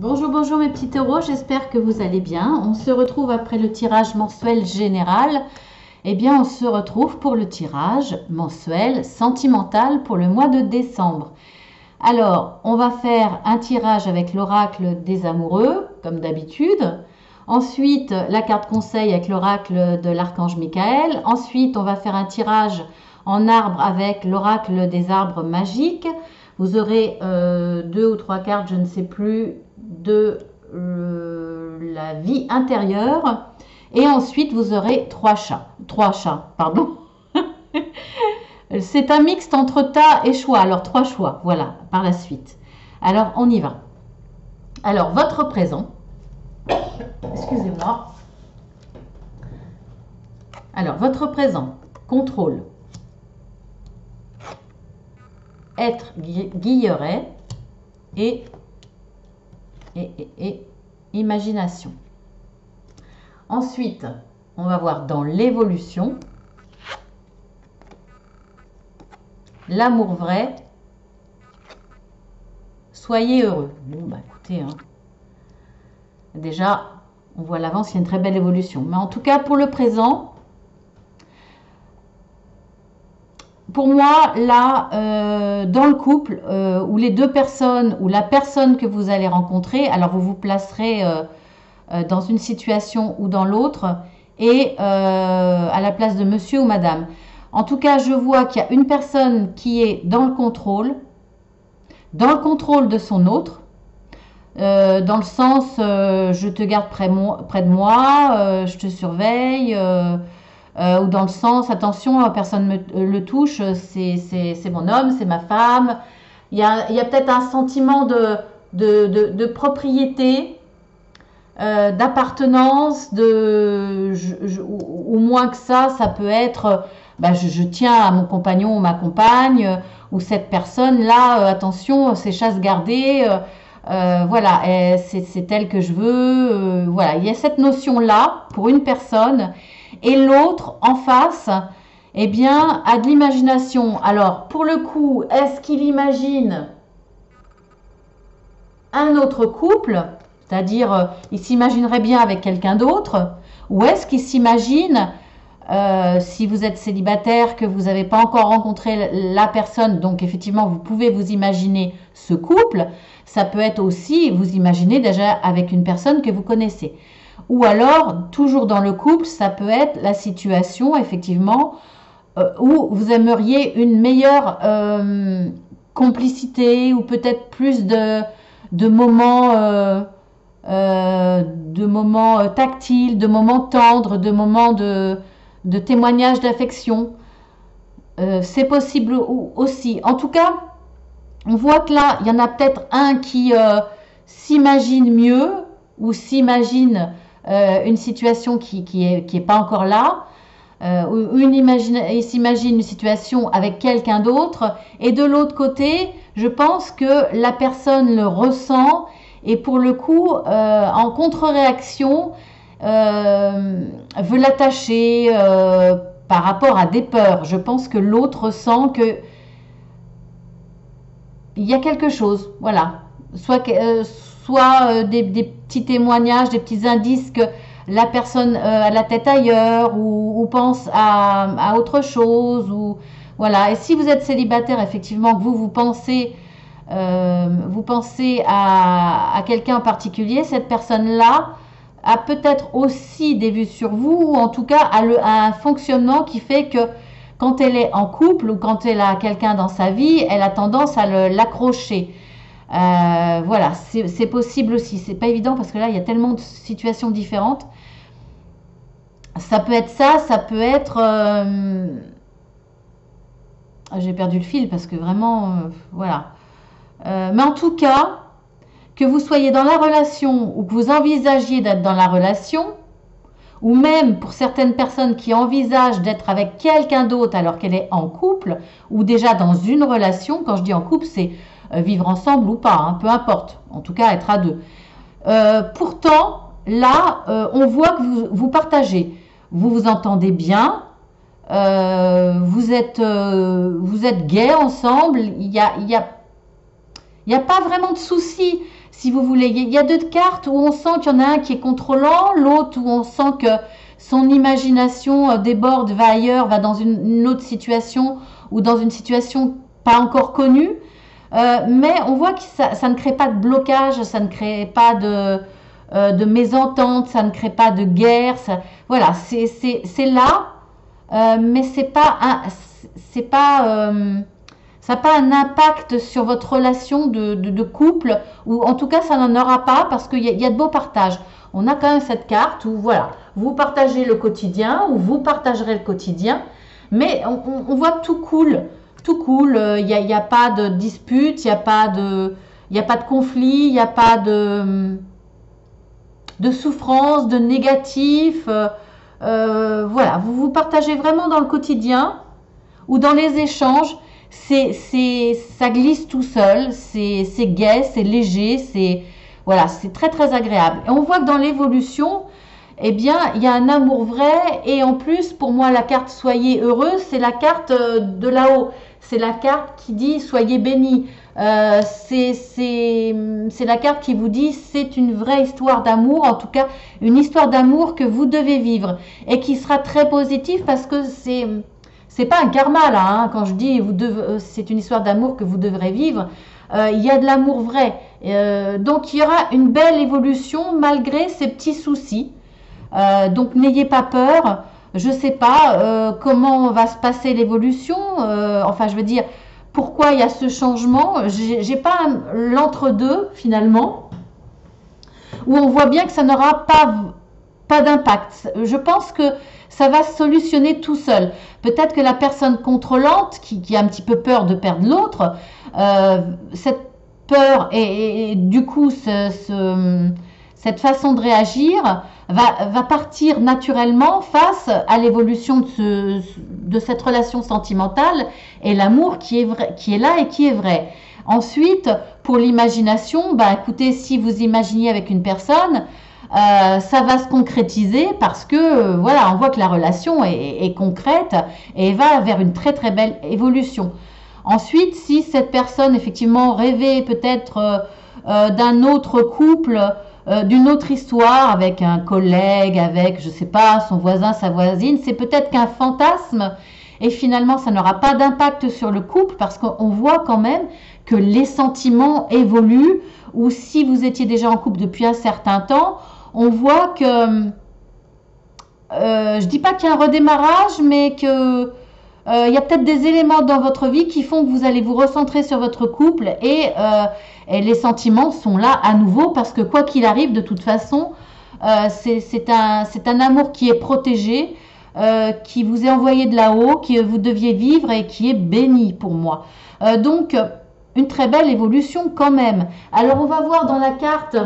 Bonjour, bonjour mes petits taureaux, j'espère que vous allez bien. On se retrouve après le tirage mensuel général. Eh bien, on se retrouve pour le tirage mensuel sentimental pour le mois de décembre. Alors, on va faire un tirage avec l'oracle des amoureux, comme d'habitude. Ensuite, la carte conseil avec l'oracle de l'archange Michael. Ensuite, on va faire un tirage en arbre avec l'oracle des arbres magiques. Vous aurez deux ou trois cartes, je ne sais plus, de la vie intérieure. Et ensuite, vous aurez trois chats. Trois chats, pardon. C'est un mixte entre tas et choix. Alors, trois choix, voilà, par la suite. Alors, on y va. Alors, votre présent. Excusez-moi. Alors, votre présent. Contrôle. Être guilleret et imagination. Ensuite, on va voir dans l'évolution l'amour vrai. Soyez heureux. Bon, bah écoutez, hein. Déjà, on voit à l'avance, il y a une très belle évolution. Mais en tout cas, pour le présent, pour moi, là, dans le couple, où les deux personnes, ou la personne que vous allez rencontrer, alors vous vous placerez dans une situation ou dans l'autre, et à la place de monsieur ou madame. En tout cas, je vois qu'il y a une personne qui est dans le contrôle de son autre, dans le sens je te garde près de moi, je te surveille, ou dans le sens attention, personne ne le touche, c'est mon homme, c'est ma femme. Il y a peut-être un sentiment de propriété, d'appartenance, ou moins que ça peut être je tiens à mon compagnon ou ma compagne, ou cette personne là, attention, c'est chasse gardée, voilà, c'est elle que je veux, voilà, il y a cette notion là pour une personne, et l'autre en face, eh bien, a de l'imagination. Alors, pour le coup, est-ce qu'il imagine un autre couple, c'est-à-dire il s'imaginerait bien avec quelqu'un d'autre, ou est-ce qu'il s'imagine, si vous êtes célibataire, que vous n'avez pas encore rencontré la personne, donc effectivement vous pouvez vous imaginer ce couple, ça peut être aussi vous imaginer déjà avec une personne que vous connaissez. Ou alors, toujours dans le couple, ça peut être la situation effectivement où vous aimeriez une meilleure complicité, ou peut-être plus de moments tactiles, de moments tendres, de moments de témoignages d'affection. C'est possible aussi. En tout cas, on voit que là, il y en a peut-être un qui s'imagine mieux, ou s'imagine une situation qui est pas encore là, il s'imagine une situation avec quelqu'un d'autre, et de l'autre côté, je pense que la personne le ressent, et pour le coup, en contre-réaction, veut l'attacher par rapport à des peurs. Je pense que l'autre ressent que il y a quelque chose, voilà. Soit des petits témoignages, des petits indices que la personne a la tête ailleurs, ou pense à autre chose, ou voilà. Et si vous êtes célibataire, effectivement, que vous pensez à quelqu'un en particulier, cette personne-là a peut-être aussi des vues sur vous, ou en tout cas a un fonctionnement qui fait que quand elle est en couple, ou quand elle a quelqu'un dans sa vie, elle a tendance à l'accrocher. Voilà, c'est possible aussi. C'est pas évident parce que là, il y a tellement de situations différentes. Ça peut être ça peut être... j'ai perdu le fil parce que vraiment, voilà. Mais en tout cas, que vous soyez dans la relation, ou que vous envisagiez d'être dans la relation, ou même pour certaines personnes qui envisagent d'être avec quelqu'un d'autre alors qu'elle est en couple, ou déjà dans une relation, quand je dis en couple, c'est vivre ensemble ou pas, hein, peu importe, en tout cas être à deux. Pourtant, là, on voit que vous partagez, vous vous entendez bien, vous êtes gai ensemble, il y a pas vraiment de soucis. si vous voulez. Il y a deux cartes où on sent qu'il y en a un qui est contrôlant, l'autre où on sent que son imagination déborde, va ailleurs, va dans une autre situation ou dans une situation pas encore connue. Mais on voit que ça ne crée pas de blocage, ça ne crée pas de mésentente, ça ne crée pas de guerre. Voilà, c'est là, mais ça n'a pas un impact sur votre relation de couple, ou en tout cas ça n'en aura pas parce qu'il y a de beaux partages. On a quand même cette carte où voilà, vous partagez le quotidien, ou vous partagerez le quotidien, mais on voit que tout cool. Tout cool, il n'y a pas de dispute, il n'y a pas de conflit, il n'y a pas de souffrance, de négatif. Voilà, vous partagez vraiment dans le quotidien ou dans les échanges. Ça glisse tout seul, c'est gai, c'est léger, voilà, c'est très très agréable. Et on voit que dans l'évolution, eh bien, il y a un amour vrai, et en plus, pour moi, la carte soyez heureux, c'est la carte de là-haut. C'est la carte qui dit soyez bénis. C'est la carte qui vous dit c'est une vraie histoire d'amour, en tout cas une histoire d'amour que vous devez vivre et qui sera très positive parce que c'est pas un karma là, hein, quand je dis c'est une histoire d'amour que vous devrez vivre. Il y a de l'amour vrai. Donc il y aura une belle évolution malgré ces petits soucis. Donc n'ayez pas peur. Je sais pas comment va se passer l'évolution. Enfin, je veux dire, pourquoi il y a ce changement. J'ai pas l'entre-deux finalement, où on voit bien que ça n'aura pas d'impact. Je pense que ça va se solutionner tout seul. Peut-être que la personne contrôlante, qui a un petit peu peur de perdre l'autre, cette peur et du coup cette façon de réagir va partir naturellement face à l'évolution de cette relation sentimentale et l'amour qui est là et qui est vrai. Ensuite, pour l'imagination, écoutez, si vous imaginez avec une personne, ça va se concrétiser parce que voilà, on voit que la relation est concrète et va vers une très très belle évolution. Ensuite, si cette personne effectivement rêvait peut-être d'un autre couple, d'une autre histoire avec un collègue, avec, je sais pas, son voisin, sa voisine, c'est peut-être qu'un fantasme et finalement ça n'aura pas d'impact sur le couple parce qu'on voit quand même que les sentiments évoluent, ou si vous étiez déjà en couple depuis un certain temps, on voit que, je dis pas qu'il y a un redémarrage, mais que il y a peut-être des éléments dans votre vie qui font que vous allez vous recentrer sur votre couple et les sentiments sont là à nouveau parce que quoi qu'il arrive, de toute façon, c'est un amour qui est protégé, qui vous est envoyé de là-haut, que vous deviez vivre et qui est béni pour moi. Donc, une très belle évolution quand même. Alors, on va voir dans la carte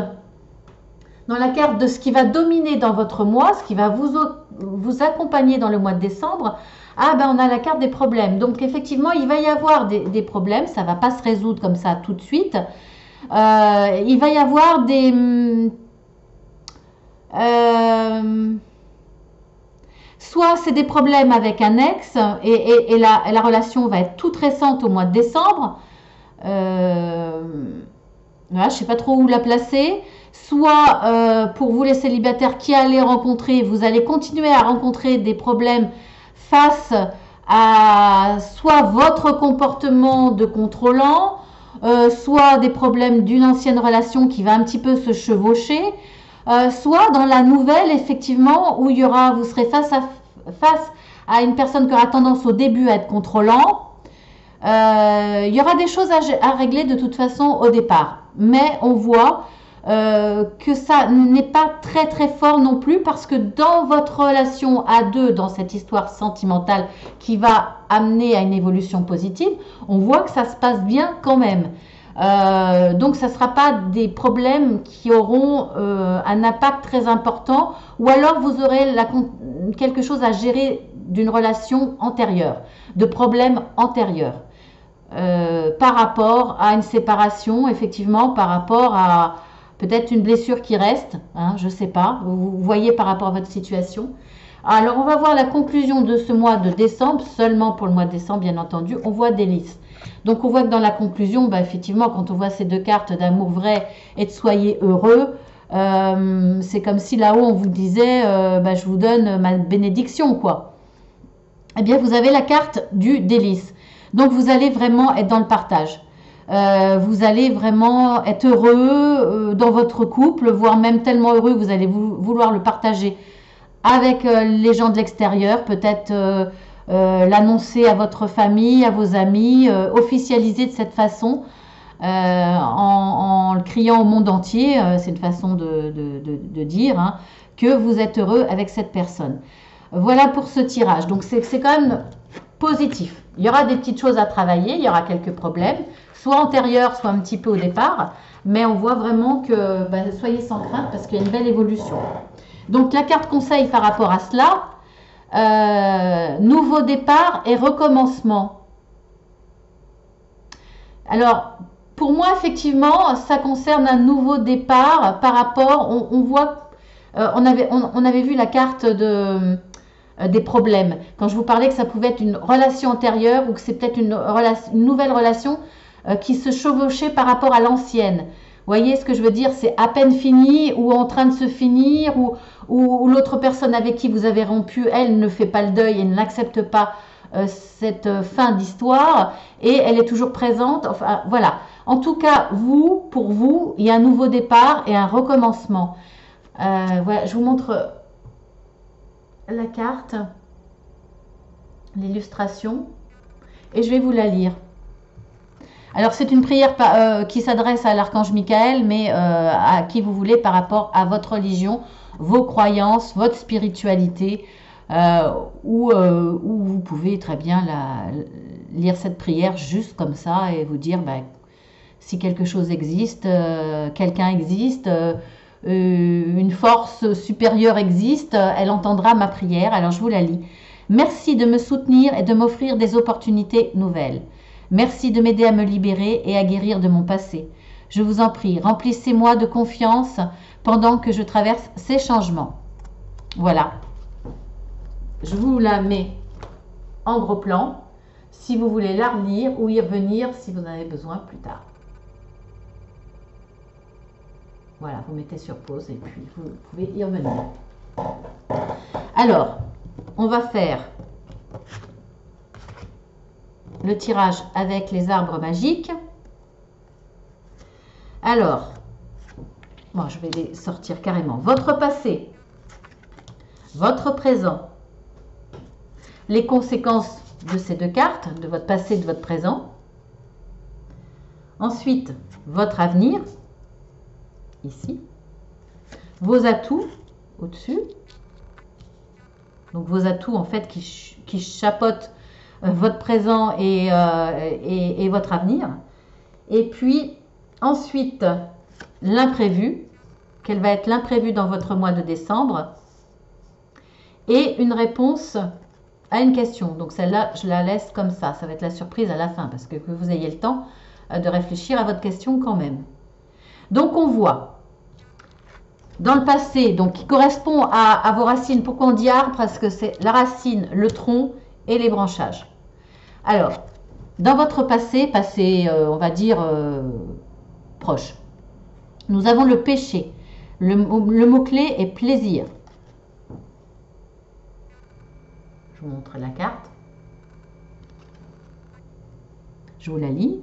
de ce qui va dominer dans votre mois, ce qui va vous accompagner dans le mois de décembre. On a la carte des problèmes. Donc effectivement, il va y avoir des problèmes. Ça ne va pas se résoudre comme ça tout de suite. Il va y avoir soit c'est des problèmes avec un ex et la relation va être toute récente au mois de décembre. Voilà, je ne sais pas trop où la placer. Soit pour vous les célibataires qui allez rencontrer, vous allez continuer à rencontrer des problèmes face à soit votre comportement de contrôlant, soit des problèmes d'une ancienne relation qui va un petit peu se chevaucher, soit dans la nouvelle, effectivement, où vous serez face à une personne qui aura tendance au début à être contrôlant. Il y aura des choses à régler de toute façon au départ, mais on voit que ça n'est pas très très fort non plus parce que dans votre relation à deux, dans cette histoire sentimentale qui va amener à une évolution positive, on voit que ça se passe bien quand même. Donc ça ne sera pas des problèmes qui auront un impact très important, ou alors vous aurez quelque chose à gérer d'une relation antérieure, de problèmes antérieurs. Par rapport à une séparation, effectivement, par rapport à peut-être une blessure qui reste, hein, je ne sais pas, vous voyez par rapport à votre situation. Alors on va voir la conclusion de ce mois de décembre, seulement pour le mois de décembre bien entendu, on voit des listes. Donc on voit que dans la conclusion, bah, effectivement, quand on voit ces deux cartes d'amour vrai et de soyez heureux, c'est comme si là-haut on vous disait bah, je vous donne ma bénédiction, quoi. Eh bien, vous avez la carte du délice. Donc vous allez vraiment être dans le partage. Vous allez vraiment être heureux dans votre couple, voire même tellement heureux que vous allez vouloir le partager avec les gens de l'extérieur, peut-être l'annoncer à votre famille, à vos amis, officialiser de cette façon en le criant au monde entier, c'est une façon de dire hein, que vous êtes heureux avec cette personne. Voilà pour ce tirage. Donc c'est quand même positif. Il y aura des petites choses à travailler, il y aura quelques problèmes, soit antérieurs, soit un petit peu au départ, mais on voit vraiment que bah, soyez sans crainte parce qu'il y a une belle évolution. Donc la carte conseil par rapport à cela, nouveau départ et recommencement. Alors pour moi effectivement ça concerne un nouveau départ par rapport, on voit, on avait vu la carte des problèmes. Quand je vous parlais que ça pouvait être une relation antérieure ou que c'est peut-être une nouvelle relation qui se chevauchait par rapport à l'ancienne. Vous voyez ce que je veux dire? C'est à peine fini ou en train de se finir ou l'autre personne avec qui vous avez rompu, elle ne fait pas le deuil et n'accepte pas cette fin d'histoire et elle est toujours présente. Enfin, voilà. En tout cas, pour vous, il y a un nouveau départ et un recommencement. Voilà, je vous montre la carte, l'illustration, et je vais vous la lire. Alors c'est une prière qui s'adresse à l'archange Michael, mais à qui vous voulez par rapport à votre religion, vos croyances, votre spiritualité, ou vous pouvez très bien lire cette prière juste comme ça et vous dire ben, si quelque chose existe, quelqu'un existe, une force supérieure existe, elle entendra ma prière. Alors je vous la lis. Merci de me soutenir et de m'offrir des opportunités nouvelles. Merci de m'aider à me libérer et à guérir de mon passé. Je vous en prie, remplissez-moi de confiance pendant que je traverse ces changements. Voilà. Je vous la mets en gros plan si vous voulez la relire ou y revenir si vous en avez besoin plus tard. Voilà, vous mettez sur pause et puis vous pouvez y revenir. Alors, on va faire le tirage avec les arbres magiques. Alors, bon, je vais les sortir carrément. Votre passé, votre présent, les conséquences de ces deux cartes, de votre passé et de votre présent. Ensuite, votre avenir, ici. Vos atouts, au-dessus. Donc vos atouts, en fait, qui chapeautent votre présent et votre avenir. Et puis, ensuite, l'imprévu. Quel va être l'imprévu dans votre mois de décembre. Et une réponse à une question. Donc celle-là, je la laisse comme ça. Ça va être la surprise à la fin, parce que vous ayez le temps de réfléchir à votre question quand même. Donc on voit, dans le passé, donc qui correspond à vos racines. Pourquoi on dit arbre? Parce que c'est la racine, le tronc et les branchages. Alors, dans votre passé, on va dire proche, nous avons le péché. Le mot-clé est plaisir. Je vous montre la carte. Je vous la lis.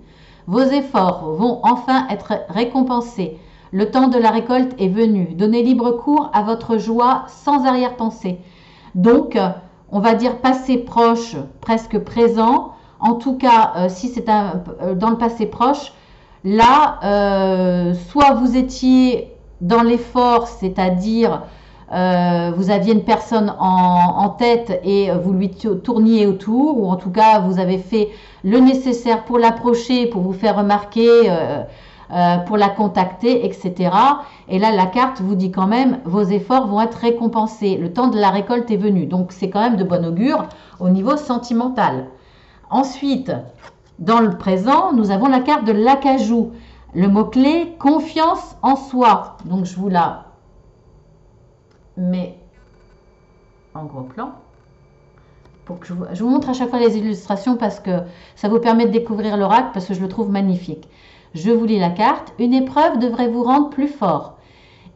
Vos efforts vont enfin être récompensés. Le temps de la récolte est venu. Donnez libre cours à votre joie sans arrière-pensée. Donc, on va dire passé proche, presque présent. En tout cas, si c'est dans le passé proche, là, soit vous étiez dans l'effort, c'est-à-dire vous aviez une personne en tête et vous lui tourniez autour, ou en tout cas vous avez fait le nécessaire pour l'approcher, pour vous faire remarquer, pour la contacter, etc. Et là la carte vous dit quand même vos efforts vont être récompensés, le temps de la récolte est venu, donc c'est quand même de bon augure au niveau sentimental. Ensuite, dans le présent, nous avons la carte de l'acajou, le mot-clé confiance en soi. Donc je vous la mets en gros plan. pour que je vous montre à chaque fois les illustrations parce que ça vous permet de découvrir l'oracle, parce que je le trouve magnifique. Je vous lis la carte. Une épreuve devrait vous rendre plus fort.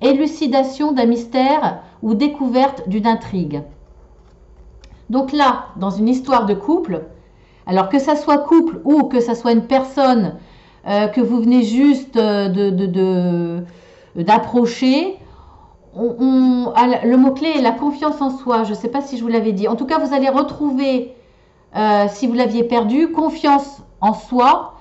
Élucidation d'un mystère ou découverte d'une intrigue. Donc là, dans une histoire de couple, alors que ça soit couple ou que ça soit une personne que vous venez juste d'approcher, le mot-clé est la confiance en soi. Je ne sais pas si je vous l'avais dit. En tout cas, vous allez retrouver, si vous l'aviez perdu, confiance en soi,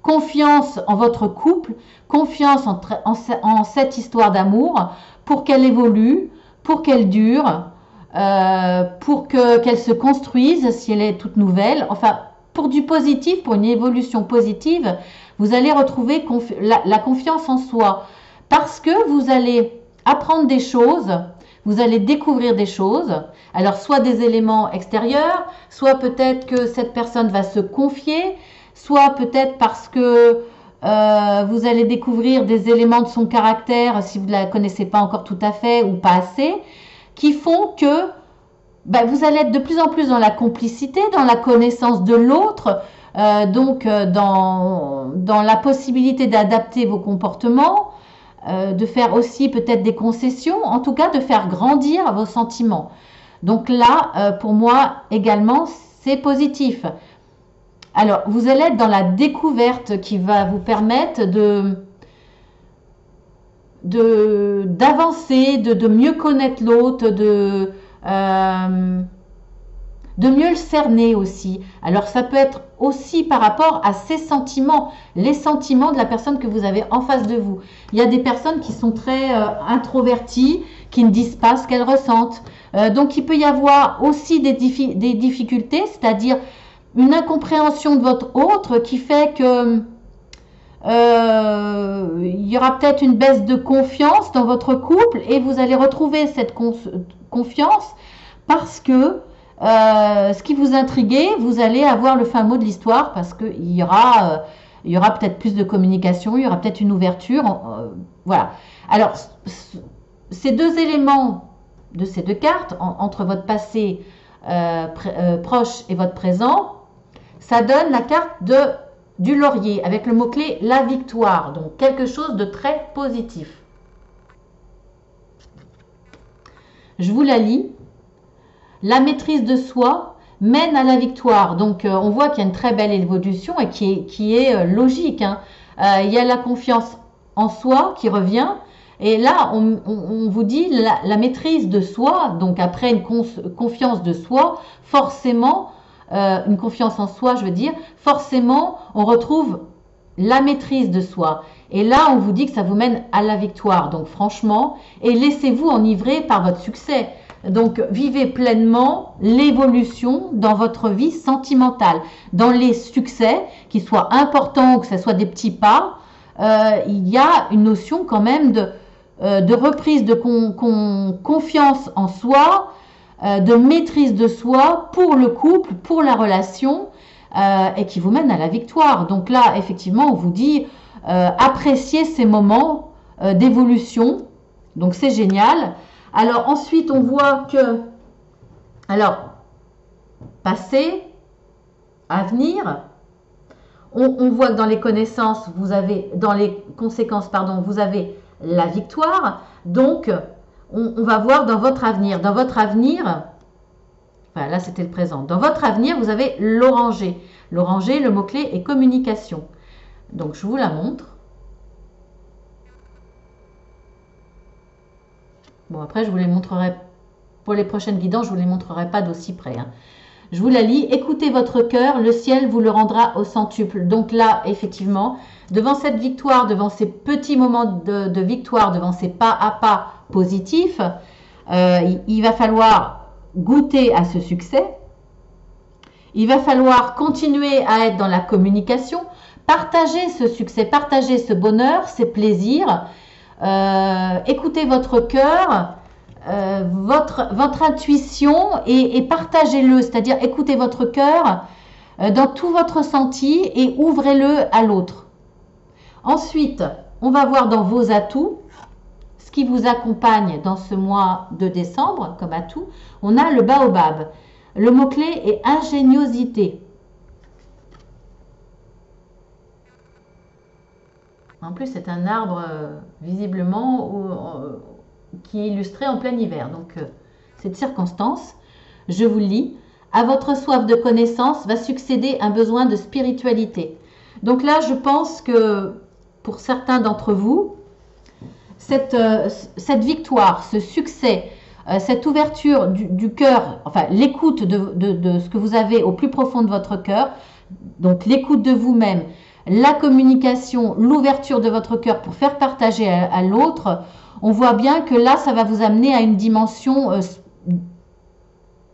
confiance en votre couple, confiance en cette histoire d'amour pour qu'elle évolue, pour qu'elle dure, pour qu'elle se construise si elle est toute nouvelle. Enfin, pour du positif, pour une évolution positive, vous allez retrouver la confiance en soi parce que vous allez apprendre des choses, vous allez découvrir des choses, alors soit des éléments extérieurs, soit peut-être que cette personne va se confier, soit peut-être parce que vous allez découvrir des éléments de son caractère, si vous ne la connaissez pas encore tout à fait ou pas assez, qui font que vous allez être de plus en plus dans la complicité, dans la connaissance de l'autre, donc dans la possibilité d'adapter vos comportements, de faire aussi peut-être des concessions, en tout cas de faire grandir vos sentiments. Donc là, pour moi également, c'est positif. Alors, vous allez être dans la découverte qui va vous permettre d'avancer, de mieux connaître l'autre, de mieux le cerner aussi. Alors ça peut être aussi par rapport à ses sentiments, les sentiments de la personne que vous avez en face de vous. Il y a des personnes qui sont très introverties, qui ne disent pas ce qu'elles ressentent. Donc il peut y avoir aussi des difficultés, c'est-à-dire une incompréhension de votre autre qui fait que il y aura peut-être une baisse de confiance dans votre couple et vous allez retrouver cette confiance parce que ce qui vous intriguait, vous allez avoir le fin mot de l'histoire parce qu'il y aura peut-être plus de communication, il y aura peut-être une ouverture. Voilà. Alors, ces deux éléments de ces deux cartes, entre votre passé proche et votre présent, ça donne la carte du laurier avec le mot-clé la victoire. Donc, quelque chose de très positif. Je vous la lis. La maîtrise de soi mène à la victoire. Donc, on voit qu'il y a une très belle évolution et qui est logique. Hein. Il y a la confiance en soi qui revient. Et là, on vous dit la maîtrise de soi. Donc, après une confiance de soi, forcément, une confiance en soi, je veux dire, forcément, on retrouve la maîtrise de soi. Et là, on vous dit que ça vous mène à la victoire. Donc, franchement, et laissez-vous enivrer par votre succès. Donc, vivez pleinement l'évolution dans votre vie sentimentale. Dans les succès, qu'ils soient importants ou que ce soit des petits pas, il y a une notion quand même de reprise de confiance en soi, de maîtrise de soi pour le couple, pour la relation, et qui vous mène à la victoire. Donc là, effectivement, on vous dit appréciez ces moments d'évolution. Donc c'est génial. Alors ensuite, on voit que, alors, passé, avenir, on voit que dans les connaissances, dans les conséquences, pardon, vous avez la victoire. Donc, on va voir dans votre avenir. Dans votre avenir, enfin là c'était le présent. Dans votre avenir, vous avez l'oranger. L'oranger, le mot-clé est communication. Donc, je vous la montre. Bon, après, je vous les montrerai, pour les prochaines guidances, je ne vous les montrerai pas d'aussi près. Hein. Je vous la lis. Écoutez votre cœur, le ciel vous le rendra au centuple. Donc là, effectivement, devant cette victoire, devant ces petits moments de victoire, devant ces pas à pas positifs, il va falloir goûter à ce succès. Il va falloir continuer à être dans la communication, partager ce succès, partager ce bonheur, ces plaisirs. Écoutez votre cœur, votre intuition et partagez-le, c'est-à-dire écoutez votre cœur dans tout votre ressenti et ouvrez-le à l'autre. Ensuite, on va voir dans vos atouts ce qui vous accompagne dans ce mois de décembre comme atout. On a le baobab. Le mot-clé est ingéniosité. En plus, c'est un arbre visiblement qui est illustré en plein hiver. Donc, cette circonstance, je vous le lis, à votre soif de connaissance va succéder un besoin de spiritualité. Donc là, je pense que pour certains d'entre vous, cette victoire, ce succès, cette ouverture du cœur, enfin l'écoute de ce que vous avez au plus profond de votre cœur, donc l'écoute de vous-même, la communication, l'ouverture de votre cœur pour faire partager à l'autre, on voit bien que là, ça va vous amener à une dimension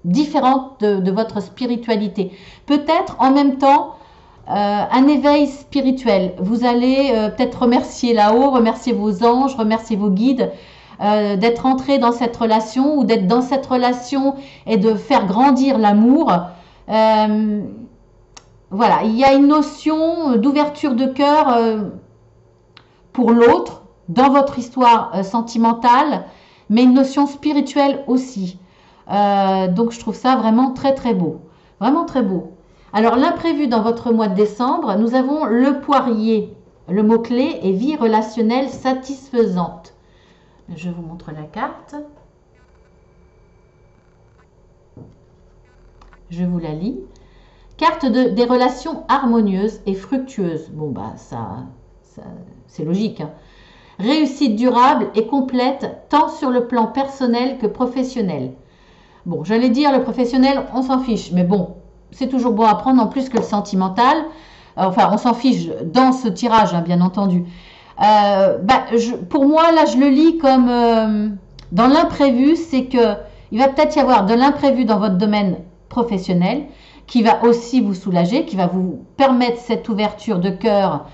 différente de votre spiritualité. Peut-être en même temps, un éveil spirituel. Vous allez peut-être remercier là-haut, remercier vos anges, remercier vos guides, d'être entré dans cette relation ou d'être dans cette relation et de faire grandir l'amour. Voilà, il y a une notion d'ouverture de cœur pour l'autre dans votre histoire sentimentale, mais une notion spirituelle aussi. Donc je trouve ça vraiment très très beau. Vraiment très beau. Alors l'imprévu dans votre mois de décembre, nous avons le poirier. Le mot-clé est vie relationnelle satisfaisante. Je vous montre la carte. Je vous la lis. Carte des relations harmonieuses et fructueuses. Bon bah ça c'est logique. Hein. Réussite durable et complète tant sur le plan personnel que professionnel. Bon, j'allais dire le professionnel, on s'en fiche, mais bon, c'est toujours bon à prendre en plus que le sentimental. Enfin, on s'en fiche dans ce tirage, hein, bien entendu. Pour moi, là, je le lis comme dans l'imprévu, c'est que il va peut-être y avoir de l'imprévu dans votre domaine professionnel qui va aussi vous soulager, qui va vous permettre cette ouverture de cœur,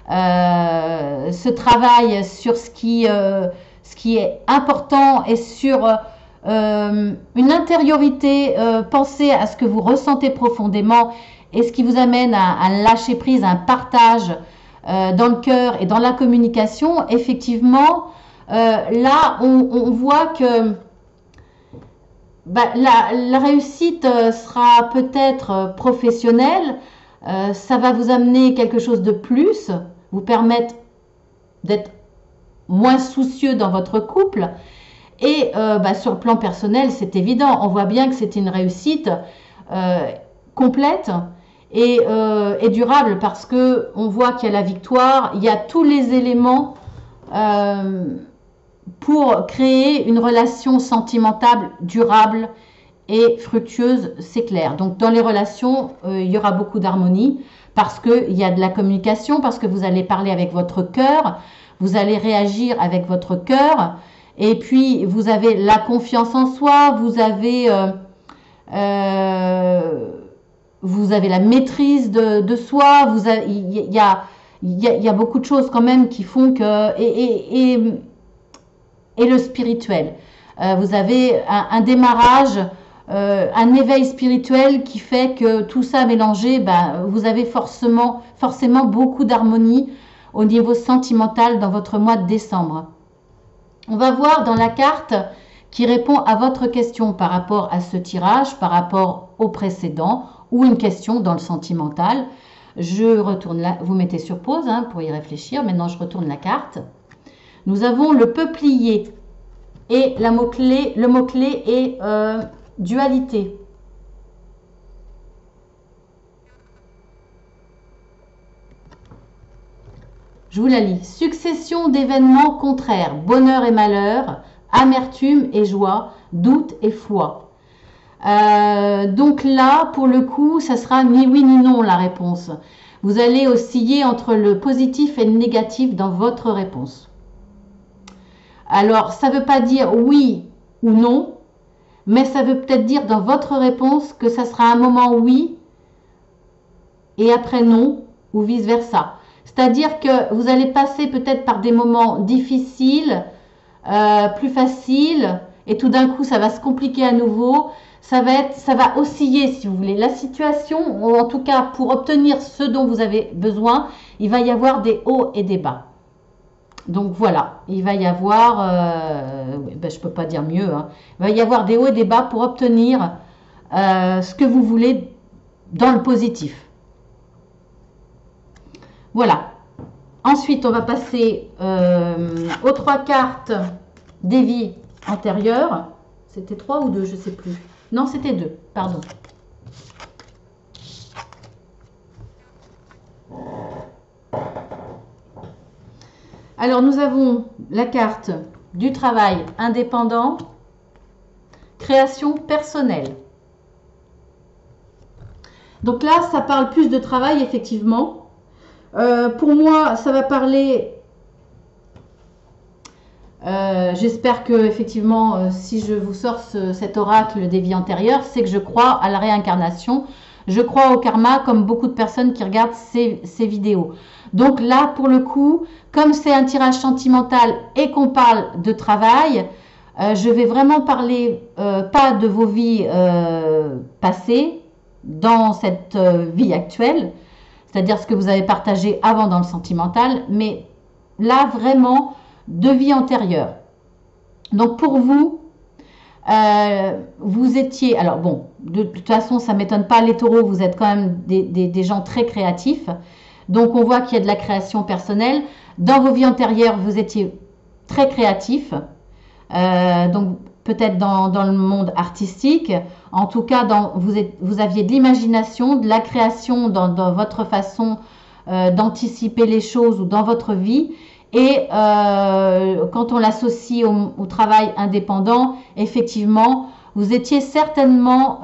ce travail sur ce qui est important et sur une intériorité, pensez à ce que vous ressentez profondément et ce qui vous amène à lâcher prise, à un partage dans le cœur et dans la communication. Effectivement, là, on voit que la réussite sera peut-être professionnelle, ça va vous amener quelque chose de plus, vous permettre d'être moins soucieux dans votre couple. Et sur le plan personnel, c'est évident, on voit bien que c'est une réussite complète et durable parce que on voit qu'il y a la victoire, il y a tous les éléments pour créer une relation sentimentale durable et fructueuse, c'est clair. Donc dans les relations, il y aura beaucoup d'harmonie parce qu'il y a de la communication, parce que vous allez parler avec votre cœur, vous allez réagir avec votre cœur. Et puis, vous avez la confiance en soi, vous avez la maîtrise de soi, il y a beaucoup de choses quand même qui font que... Et le spirituel. Vous avez un démarrage, un éveil spirituel qui fait que tout ça mélangé, vous avez forcément beaucoup d'harmonie au niveau sentimental dans votre mois de décembre. On va voir dans la carte qui répond à votre question par rapport à ce tirage, par rapport au précédent, ou une question dans le sentimental. Je retourne là, vous mettez sur pause pour y réfléchir. Maintenant, je retourne la carte. Nous avons le peuplier et le mot-clé est dualité. Je vous la lis. Succession d'événements contraires, bonheur et malheur, amertume et joie, doute et foi. Donc là, pour le coup, ça sera ni oui ni non la réponse. Vous allez osciller entre le positif et le négatif dans votre réponse. Alors, ça ne veut pas dire oui ou non, mais ça veut peut-être dire dans votre réponse que ça sera un moment oui et après non, ou vice-versa. C'est-à-dire que vous allez passer peut-être par des moments difficiles, plus faciles, et tout d'un coup, ça va se compliquer à nouveau. Ça va osciller, si vous voulez. La situation, ou en tout cas, pour obtenir ce dont vous avez besoin, il va y avoir des hauts et des bas. Donc voilà, il va y avoir, je ne peux pas dire mieux, il va y avoir des hauts et des bas pour obtenir ce que vous voulez dans le positif. Voilà. Ensuite, on va passer aux 3 cartes des vies antérieures. C'était 3 ou 2, je ne sais plus. Non, c'était 2, pardon. Alors, nous avons la carte du travail indépendant, création personnelle. Donc là, ça parle plus de travail, effectivement. Pour moi, ça va parler... J'espère que, effectivement, si je vous sors cet oracle des vies antérieures, c'est que je crois à la réincarnation. Je crois au karma, comme beaucoup de personnes qui regardent ces vidéos. Donc là, pour le coup, comme c'est un tirage sentimental et qu'on parle de travail, je vais vraiment parler pas de vos vies passées dans cette vie actuelle, c'est-à-dire ce que vous avez partagé avant dans le sentimental, mais là vraiment de vie antérieure. Donc pour vous, vous étiez, alors bon, de toute façon ça ne m'étonne pas, les taureaux, vous êtes quand même des gens très créatifs, donc on voit qu'il y a de la création personnelle. Dans vos vies antérieures, vous étiez très créatif, donc peut-être dans le monde artistique, en tout cas vous aviez de l'imagination, de la création dans votre façon d'anticiper les choses ou dans votre vie. Et quand on l'associe au travail indépendant, effectivement, vous étiez certainement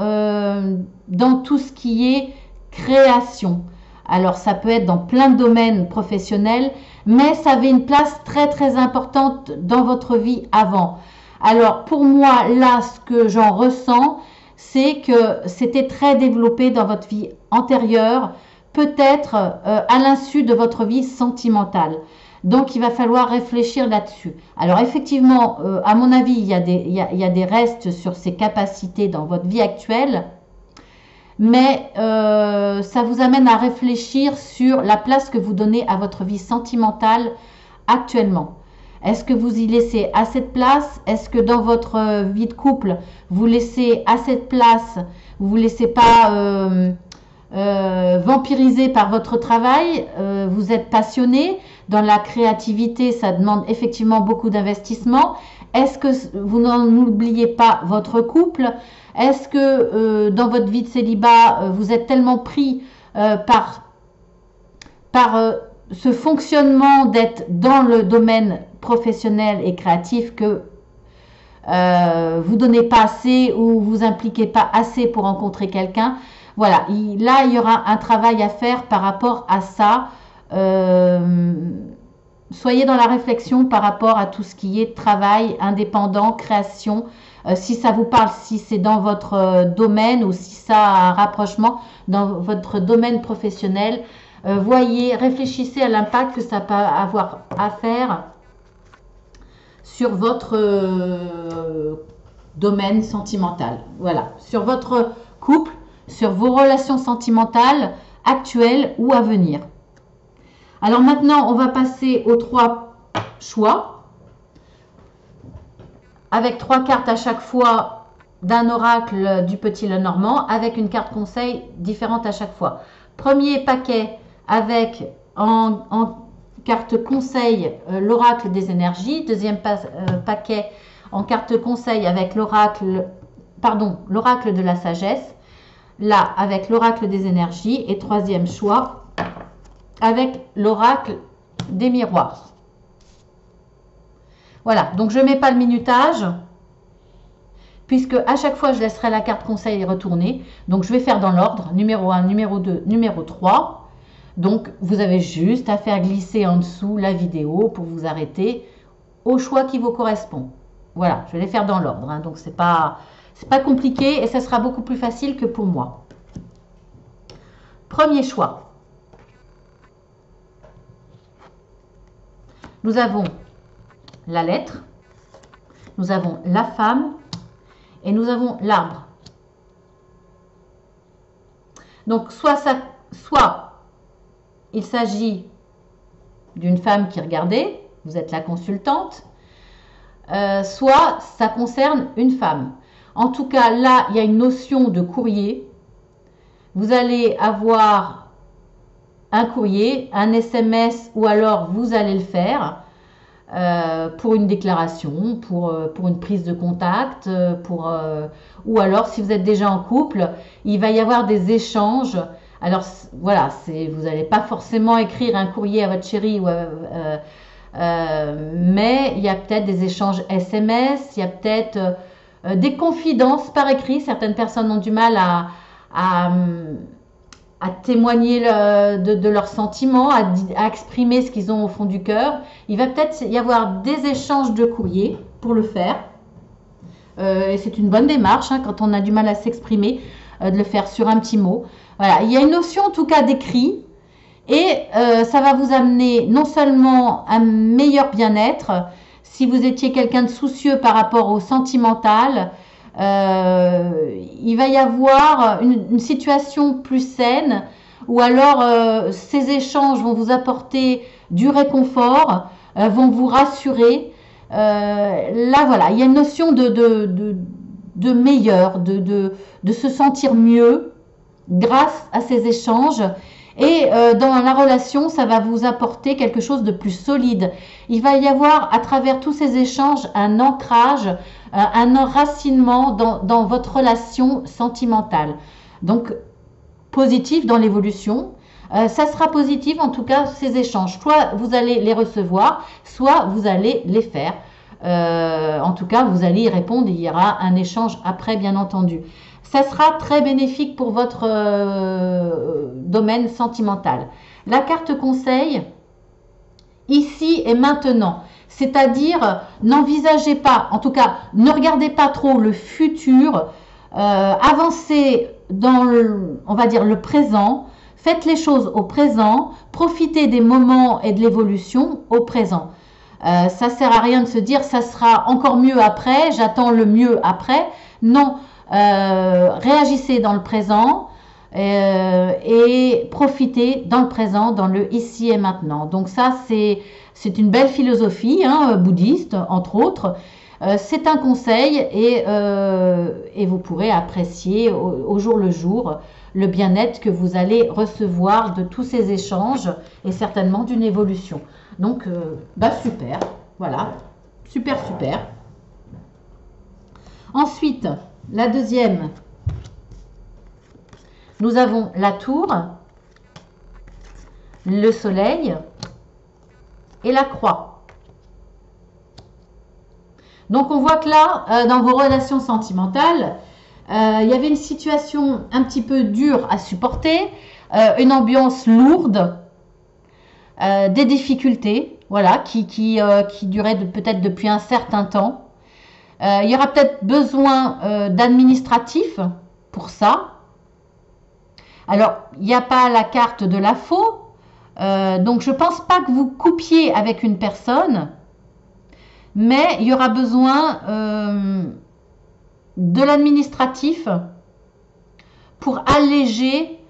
dans tout ce qui est création. Alors ça peut être dans plein de domaines professionnels, mais ça avait une place très très importante dans votre vie avant. Alors pour moi, là, ce que j'en ressens, c'est que c'était très développé dans votre vie antérieure, peut-être à l'insu de votre vie sentimentale. Donc il va falloir réfléchir là-dessus. Alors effectivement, à mon avis, il y a des restes sur ces capacités dans votre vie actuelle, mais ça vous amène à réfléchir sur la place que vous donnez à votre vie sentimentale actuellement. Est-ce que vous y laissez assez de place? Est-ce que dans votre vie de couple, vous laissez assez de place? Vous ne vous laissez pas vampiriser par votre travail? Vous êtes passionné? Dans la créativité, ça demande effectivement beaucoup d'investissement. Est-ce que vous n'oubliez pas votre couple? Est-ce que dans votre vie de célibat, vous êtes tellement pris par ce fonctionnement d'être dans le domaine professionnel et créatif que vous donnez pas assez ou vous impliquez pas assez pour rencontrer quelqu'un? Voilà, là il y aura un travail à faire par rapport à ça. Soyez dans la réflexion par rapport à tout ce qui est travail indépendant, création. Si ça vous parle, si c'est dans votre domaine ou si ça a un rapprochement dans votre domaine professionnel, voyez, réfléchissez à l'impact que ça peut avoir à faire sur votre domaine sentimental. Voilà, sur votre couple, sur vos relations sentimentales actuelles ou à venir. Alors maintenant, on va passer aux 3 choix, avec 3 cartes à chaque fois d'un oracle du Petit Lenormand, avec une carte conseil différente à chaque fois. Premier paquet avec en carte conseil l'oracle des énergies. Deuxième paquet en carte conseil avec l'oracle de la sagesse. Là, avec l'oracle des énergies. Et troisième choix avec l'oracle des miroirs. Voilà, donc je ne mets pas le minutage, puisque à chaque fois je laisserai la carte conseil retourner. Donc je vais faire dans l'ordre, numéro 1, numéro 2, numéro 3. Donc vous avez juste à faire glisser en dessous la vidéo pour vous arrêter au choix qui vous correspond. Voilà, je vais les faire dans l'ordre, hein, donc c'est pas compliqué et ça sera beaucoup plus facile que pour moi. Premier choix. Nous avons la lettre, nous avons la femme et nous avons l'arbre. Donc soit il s'agit d'une femme qui regardait, vous êtes la consultante, soit ça concerne une femme. En tout cas, là, il y a une notion de courrier. Vous allez avoir un courrier, un SMS, ou alors vous allez le faire pour une déclaration, pour une prise de contact, ou alors si vous êtes déjà en couple, il va y avoir des échanges. Alors voilà, vous n'allez pas forcément écrire un courrier à votre chéri, mais il y a peut-être des échanges SMS, il y a peut-être des confidences par écrit. Certaines personnes ont du mal à, à témoigner de leurs sentiments, à exprimer ce qu'ils ont au fond du cœur. Il va peut-être y avoir des échanges de courrier pour le faire. Et c'est une bonne démarche hein, quand on a du mal à s'exprimer, de le faire sur un petit mot. Voilà, il y a une notion en tout cas d'écrit. Et ça va vous amener non seulement un meilleur bien-être, si vous étiez quelqu'un de soucieux par rapport au sentimental, il va y avoir une situation plus saine, ou alors ces échanges vont vous apporter du réconfort, vont vous rassurer. Là voilà, il y a une notion de meilleur, de se sentir mieux grâce à ces échanges. Et dans la relation, ça va vous apporter quelque chose de plus solide. Il va y avoir à travers tous ces échanges un ancrage, un enracinement dans votre relation sentimentale. Donc positif dans l'évolution. Ça sera positif en tout cas ces échanges. Soit vous allez les recevoir, soit vous allez les faire. En tout cas, vous allez y répondre et il y aura un échange après, bien entendu. Ça sera très bénéfique pour votre domaine sentimental. La carte conseil, ici et maintenant. C'est-à-dire, n'envisagez pas, en tout cas, ne regardez pas trop le futur, avancez dans on va dire le présent, faites les choses au présent, profitez des moments et de l'évolution au présent. Ça sert à rien de se dire ça sera encore mieux après, j'attends le mieux après. Non, réagissez dans le présent et profitez dans le présent, dans le ici et maintenant. Donc ça, c'est une belle philosophie hein, bouddhiste, entre autres. C'est un conseil et vous pourrez apprécier au jour le jour le bien-être que vous allez recevoir de tous ces échanges et certainement d'une évolution. Donc, super, voilà, super. Ensuite, la deuxième, nous avons la tour, le soleil et la croix. Donc on voit que là, dans vos relations sentimentales, il y avait une situation un petit peu dure à supporter, une ambiance lourde, des difficultés, voilà, qui duraient peut-être depuis un certain temps. Il y aura peut-être besoin d'administratif pour ça. Alors, il n'y a pas la carte de la faux, donc je ne pense pas que vous coupiez avec une personne, mais il y aura besoin de l'administratif pour alléger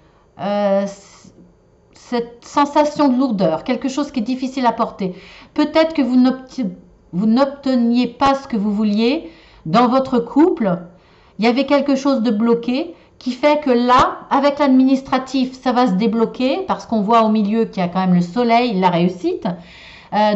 cette sensation de lourdeur, quelque chose qui est difficile à porter. Peut-être que vous n'obteniez pas ce que vous vouliez dans votre couple, il y avait quelque chose de bloqué qui fait que là, avec l'administratif, ça va se débloquer parce qu'on voit au milieu qu'il y a quand même le soleil, la réussite.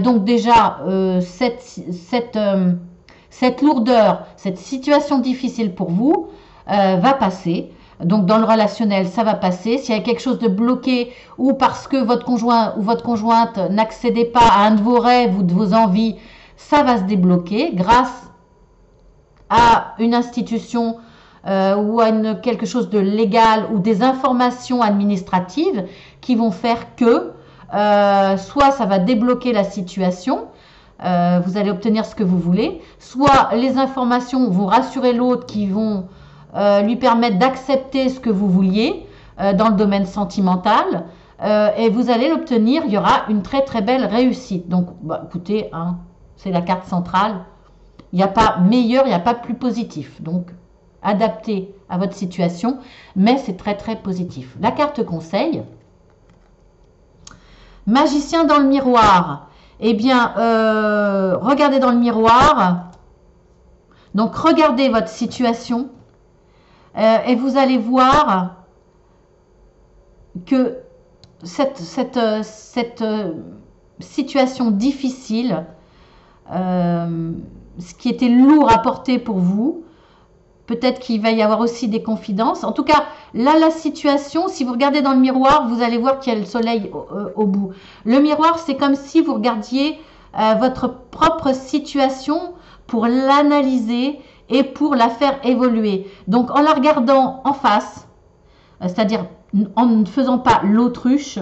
Donc déjà, cette lourdeur, cette situation difficile pour vous va passer. Donc dans le relationnel, ça va passer. S'il y a quelque chose de bloqué ou parce que votre conjoint ou votre conjointe n'accédait pas à un de vos rêves ou de vos envies, ça va se débloquer grâce à une institution ou à quelque chose de légal ou des informations administratives qui vont faire que soit ça va débloquer la situation, vous allez obtenir ce que vous voulez, soit les informations vont rassurer l'autre qui vont lui permettre d'accepter ce que vous vouliez dans le domaine sentimental et vous allez l'obtenir, il y aura une très très belle réussite. Donc écoutez, hein, c'est la carte centrale, il n'y a pas meilleur, il n'y a pas plus positif, donc adapté à votre situation, mais c'est très très positif. La carte conseil, magicien dans le miroir, eh bien regardez dans le miroir, Donc, regardez votre situation et vous allez voir que cette situation difficile, ce qui était lourd à porter pour vous, peut-être qu'il va y avoir aussi des confidences. En tout cas, là, la situation, si vous regardez dans le miroir, vous allez voir qu'il y a le soleil au bout. Le miroir, c'est comme si vous regardiez votre propre situation pour l'analyser et pour la faire évoluer. Donc, en la regardant en face, c'est-à-dire en ne faisant pas l'autruche,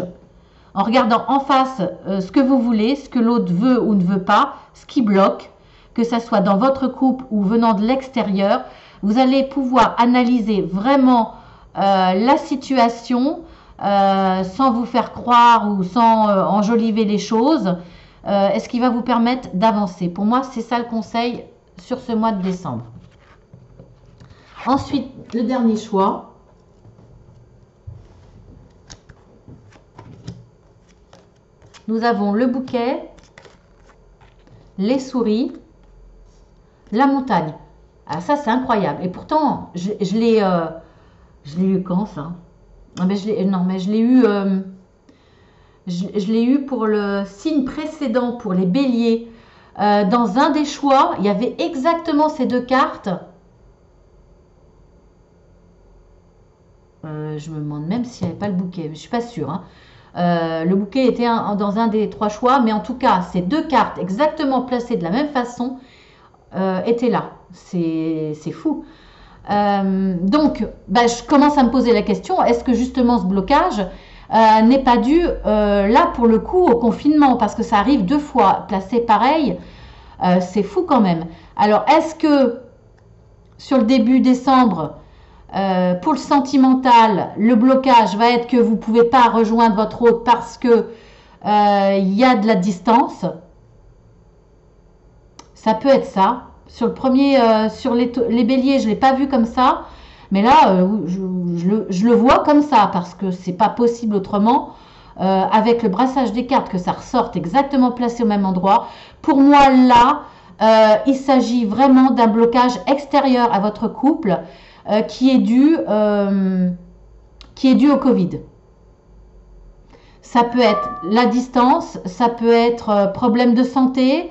en regardant en face ce que vous voulez, ce que l'autre veut ou ne veut pas, ce qui bloque, que ça soit dans votre couple ou venant de l'extérieur, vous allez pouvoir analyser vraiment la situation sans vous faire croire ou sans enjoliver les choses, et ce qui va vous permettre d'avancer. Pour moi, c'est ça le conseil sur ce mois de décembre. Ensuite, le dernier choix. Nous avons le bouquet, les souris, la montagne. Ah, ça, c'est incroyable. Et pourtant, je l'ai eu quand, ça? Ah, mais non, mais je l'ai eu... je l'ai eu pour le signe précédent, pour les béliers. Dans un des choix, il y avait exactement ces deux cartes. Je me demande même s'il n'y avait pas le bouquet. Je ne suis pas sûre. Hein. Le bouquet était dans un des trois choix, mais en tout cas, ces deux cartes exactement placées de la même façon étaient là. C'est fou. Donc, je commence à me poser la question, est-ce que justement ce blocage n'est pas dû là pour le coup au confinement, parce que ça arrive deux fois, placé pareil, c'est fou quand même. Alors, est-ce que sur le début décembre, pour le sentimental, le blocage va être que vous ne pouvez pas rejoindre votre autre parce que il y a de la distance? Ça peut être ça. Sur le premier, sur les béliers, je ne l'ai pas vu comme ça. Mais là, je le vois comme ça parce que c'est pas possible autrement. Avec le brassage des cartes, que ça ressorte exactement placé au même endroit. Pour moi, là, il s'agit vraiment d'un blocage extérieur à votre couple qui est dû au Covid. Ça peut être la distance, ça peut être problème de santé.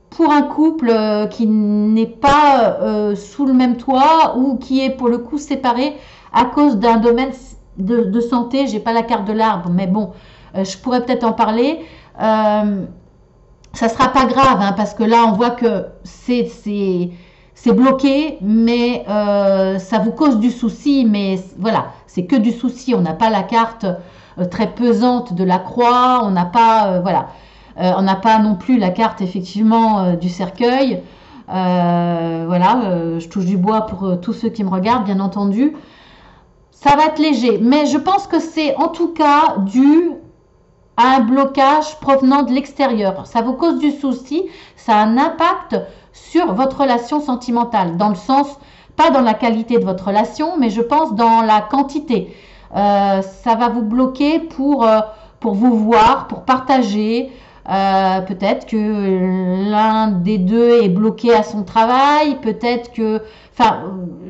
Pour un couple qui n'est pas sous le même toit ou qui est pour le coup séparé à cause d'un domaine de santé. J'ai pas la carte de l'arbre, mais bon, je pourrais peut-être en parler. Ça sera pas grave, hein, parce que là on voit que c'est bloqué, mais ça vous cause du souci, mais voilà, c'est que du souci. On n'a pas la carte très pesante de la croix, on n'a pas, voilà. On n'a pas non plus la carte effectivement du cercueil. Voilà, je touche du bois pour tous ceux qui me regardent, bien entendu. Ça va être léger, mais je pense que c'est en tout cas dû à un blocage provenant de l'extérieur. Ça vous cause du souci, ça a un impact sur votre relation sentimentale, dans le sens, pas dans la qualité de votre relation, mais je pense dans la quantité. Ça va vous bloquer pour vous voir, pour partager. Peut-être que l'un des deux est bloqué à son travail, peut-être que, enfin,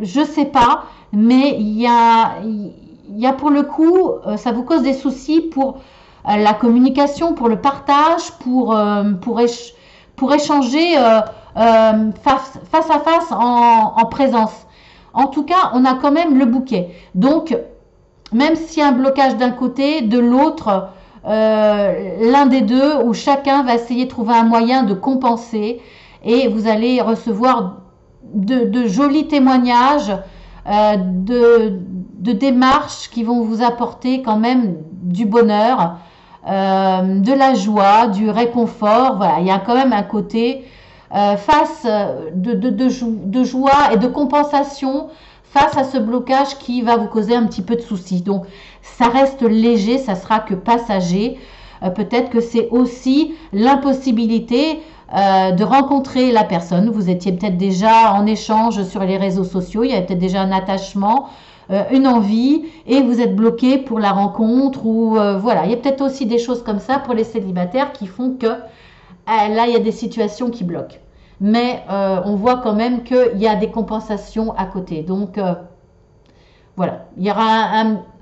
je sais pas, mais il y a pour le coup, ça vous cause des soucis pour la communication, pour le partage, pour échanger face à face en présence. En tout cas, on a quand même le bouquet. Donc, même s'il y a un blocage d'un côté, de l'autre, l'un des deux, où chacun va essayer de trouver un moyen de compenser, et vous allez recevoir de jolis témoignages, de démarches qui vont vous apporter quand même du bonheur, de la joie, du réconfort. Voilà, il y a quand même un côté face de joie et de compensation face à ce blocage qui va vous causer un petit peu de soucis. Donc, ça reste léger, ça sera que passager. Peut-être que c'est aussi l'impossibilité de rencontrer la personne. Vous étiez peut-être déjà en échange sur les réseaux sociaux, il y avait peut-être déjà un attachement, une envie, et vous êtes bloqué pour la rencontre, ou voilà. Il y a peut-être aussi des choses comme ça pour les célibataires qui font que là, il y a des situations qui bloquent. mais on voit quand même qu'il y a des compensations à côté. Donc voilà, il y aura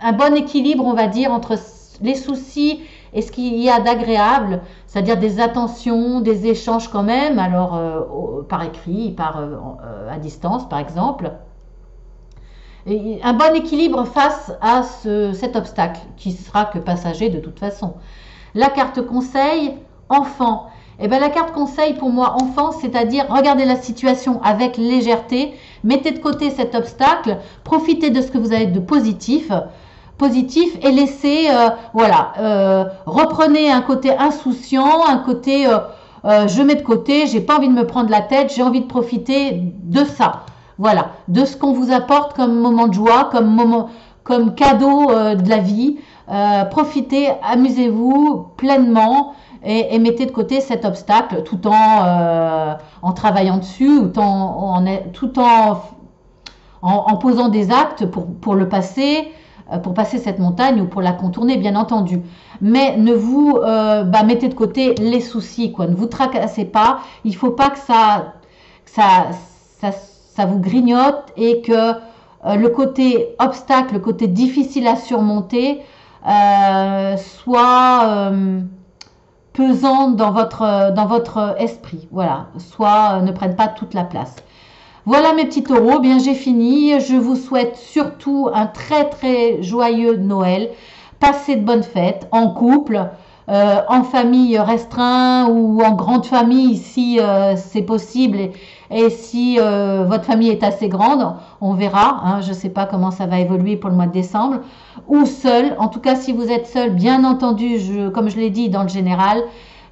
un bon équilibre, on va dire, entre les soucis et ce qu'il y a d'agréable, c'est-à-dire des attentions, des échanges quand même, alors par écrit, à distance par exemple. Et un bon équilibre face à cet obstacle qui sera que passager de toute façon. La carte conseil, enfant. Eh bien, la carte conseil pour moi, enfant, c'est-à-dire regardez la situation avec légèreté, mettez de côté cet obstacle, profitez de ce que vous avez de positif, et laissez, reprenez un côté insouciant, un côté je mets de côté, j'ai pas envie de me prendre la tête, j'ai envie de profiter de ça. Voilà, de ce qu'on vous apporte comme moment de joie, comme cadeau de la vie. Profitez, amusez-vous pleinement et mettez de côté cet obstacle tout en travaillant dessus, tout en posant des actes pour le passer, pour passer cette montagne ou pour la contourner, bien entendu. Mais ne vous mettez de côté les soucis, quoi. Ne vous tracassez pas. Il ne faut pas que ça vous grignote et que le côté obstacle, le côté difficile à surmonter soit pesant dans votre esprit. Voilà, soit ne prenne pas toute la place. Voilà mes petits taureaux, bien j'ai fini. Je vous souhaite surtout un très très joyeux Noël. Passez de bonnes fêtes en couple, en famille restreinte ou en grande famille si c'est possible. Et si votre famille est assez grande, on verra. Hein, je ne sais pas comment ça va évoluer pour le mois de décembre. Ou seul. En tout cas, si vous êtes seul, bien entendu, comme je l'ai dit dans le général,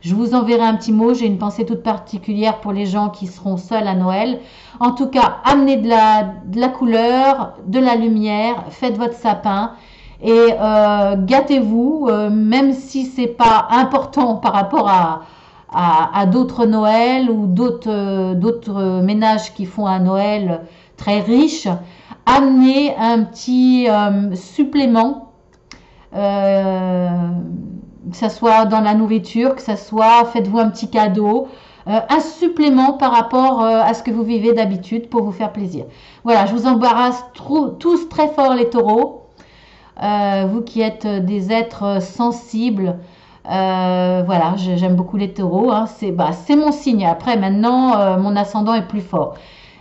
je vous enverrai un petit mot. J'ai une pensée toute particulière pour les gens qui seront seuls à Noël. En tout cas, amenez de la couleur, de la lumière, faites votre sapin et gâtez-vous, même si c'est pas important par rapport à d'autres Noëls ou d'autres ménages qui font un Noël très riche. Amenez un petit supplément, que ce soit dans la nourriture, que ce soit faites-vous un petit cadeau. Un supplément par rapport à ce que vous vivez d'habitude pour vous faire plaisir. Voilà, je vous embarrasse tous très fort les taureaux. Vous qui êtes des êtres sensibles. Voilà, j'aime beaucoup les taureaux. Hein. C'est mon signe. Après, maintenant, mon ascendant est plus fort.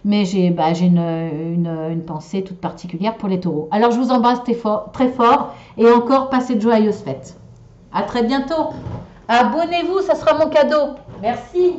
Mais j'ai une pensée toute particulière pour les taureaux. Alors, je vous embrasse très fort et encore passez de joyeuses fêtes. À très bientôt. Abonnez-vous, ça sera mon cadeau. Merci.